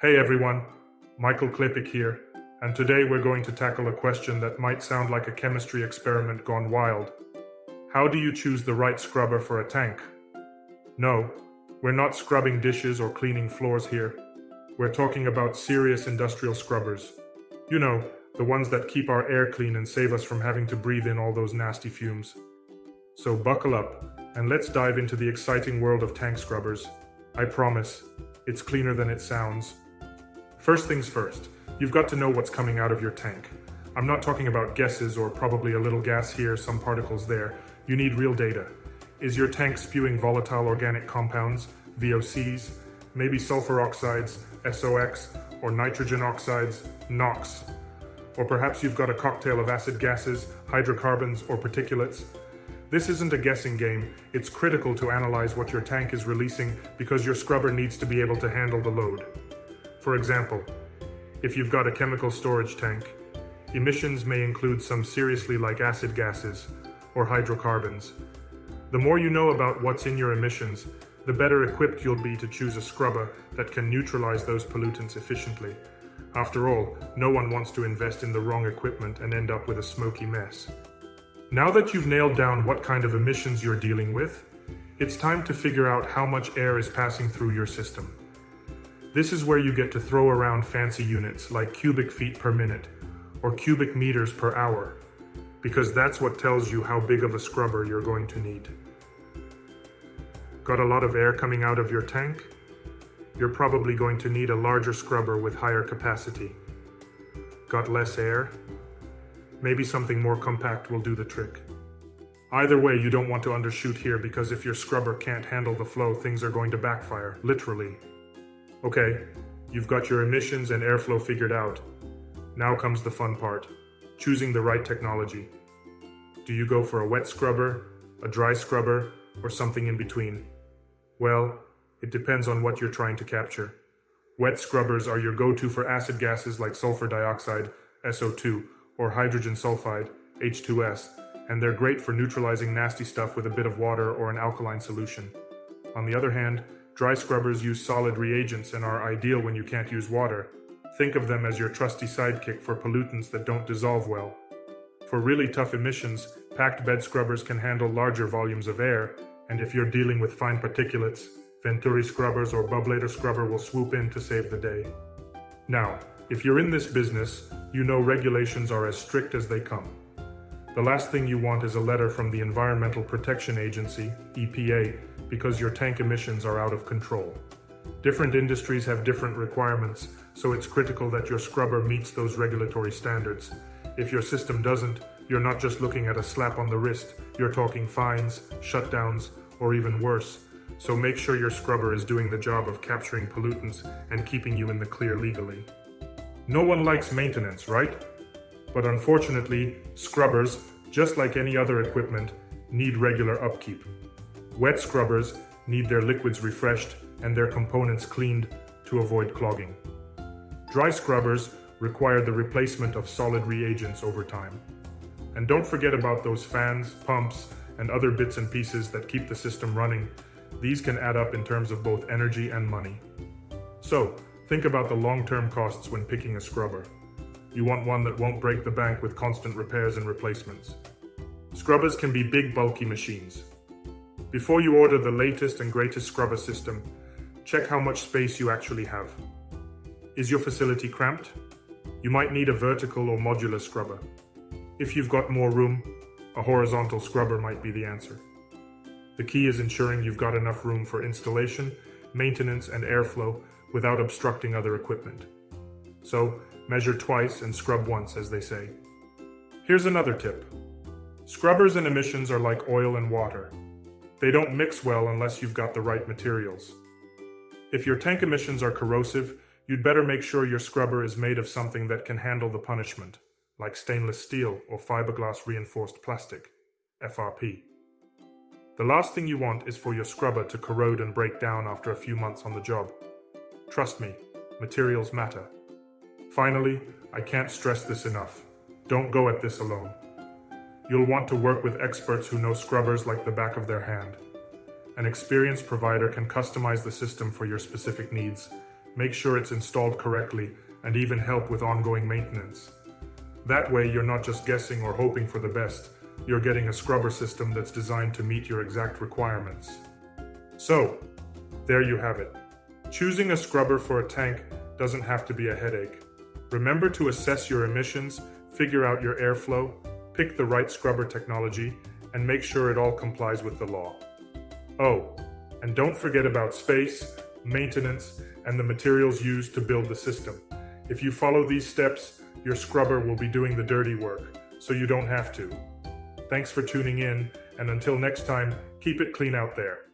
Hey everyone, Michael Klepik here, and today we're going to tackle a question that might sound like a chemistry experiment gone wild. How do you choose the right scrubber for a tank? No, we're not scrubbing dishes or cleaning floors here. We're talking about serious industrial scrubbers. You know, the ones that keep our air clean and save us from having to breathe in all those nasty fumes. So buckle up, and let's dive into the exciting world of tank scrubbers. I promise, it's cleaner than it sounds. First things first, you've got to know what's coming out of your tank. I'm not talking about guesses or probably a little gas here, some particles there. You need real data. Is your tank spewing volatile organic compounds, VOCs, maybe sulfur oxides, SOx, or nitrogen oxides, NOx? Or perhaps you've got a cocktail of acid gases, hydrocarbons, or particulates? This isn't a guessing game. It's critical to analyze what your tank is releasing because your scrubber needs to be able to handle the load. For example, if you've got a chemical storage tank, emissions may include some seriously like acid gases or hydrocarbons. The more you know about what's in your emissions, the better equipped you'll be to choose a scrubber that can neutralize those pollutants efficiently. After all, no one wants to invest in the wrong equipment and end up with a smoky mess. Now that you've nailed down what kind of emissions you're dealing with, it's time to figure out how much air is passing through your system. This is where you get to throw around fancy units like cubic feet per minute or cubic meters per hour, because that's what tells you how big of a scrubber you're going to need. Got a lot of air coming out of your tank? You're probably going to need a larger scrubber with higher capacity. Got less air? Maybe something more compact will do the trick. Either way, you don't want to undershoot here because if your scrubber can't handle the flow, things are going to backfire, literally. Okay, you've got your emissions and airflow figured out. Now comes the fun part, choosing the right technology. Do you go for a wet scrubber, a dry scrubber, or something in between? Well, it depends on what you're trying to capture. Wet scrubbers are your go-to for acid gases like sulfur dioxide, SO2, or hydrogen sulfide, H2S, and they're great for neutralizing nasty stuff with a bit of water or an alkaline solution. On the other hand, dry scrubbers use solid reagents and are ideal when you can't use water. Think of them as your trusty sidekick for pollutants that don't dissolve well. For really tough emissions, packed bed scrubbers can handle larger volumes of air, and if you're dealing with fine particulates, Venturi scrubbers or Bubblator scrubber will swoop in to save the day. Now, if you're in this business, you know regulations are as strict as they come. The last thing you want is a letter from the Environmental Protection Agency, EPA, because your tank emissions are out of control. Different industries have different requirements, so it's critical that your scrubber meets those regulatory standards. If your system doesn't, you're not just looking at a slap on the wrist, you're talking fines, shutdowns, or even worse. So make sure your scrubber is doing the job of capturing pollutants and keeping you in the clear legally. No one likes maintenance, right? But unfortunately, scrubbers, just like any other equipment, need regular upkeep. Wet scrubbers need their liquids refreshed and their components cleaned to avoid clogging. Dry scrubbers require the replacement of solid reagents over time. And don't forget about those fans, pumps, and other bits and pieces that keep the system running. These can add up in terms of both energy and money. So, think about the long-term costs when picking a scrubber. You want one that won't break the bank with constant repairs and replacements. Scrubbers can be big, bulky machines. Before you order the latest and greatest scrubber system, check how much space you actually have. Is your facility cramped? You might need a vertical or modular scrubber. If you've got more room, a horizontal scrubber might be the answer. The key is ensuring you've got enough room for installation, maintenance, and airflow without obstructing other equipment. So, measure twice and scrub once, as they say. Here's another tip. Scrubbers and emissions are like oil and water. They don't mix well unless you've got the right materials. If your tank emissions are corrosive, you'd better make sure your scrubber is made of something that can handle the punishment, like stainless steel or fiberglass reinforced plastic, FRP. The last thing you want is for your scrubber to corrode and break down after a few months on the job. Trust me, materials matter. Finally, I can't stress this enough. Don't go at this alone. You'll want to work with experts who know scrubbers like the back of their hand. An experienced provider can customize the system for your specific needs, make sure it's installed correctly, and even help with ongoing maintenance. That way, you're not just guessing or hoping for the best, you're getting a scrubber system that's designed to meet your exact requirements. So, there you have it. Choosing a scrubber for a tank doesn't have to be a headache. Remember to assess your emissions, figure out your airflow, pick the right scrubber technology, and make sure it all complies with the law. Oh, and don't forget about space, maintenance, and the materials used to build the system. If you follow these steps, your scrubber will be doing the dirty work, so you don't have to. Thanks for tuning in, and until next time, keep it clean out there.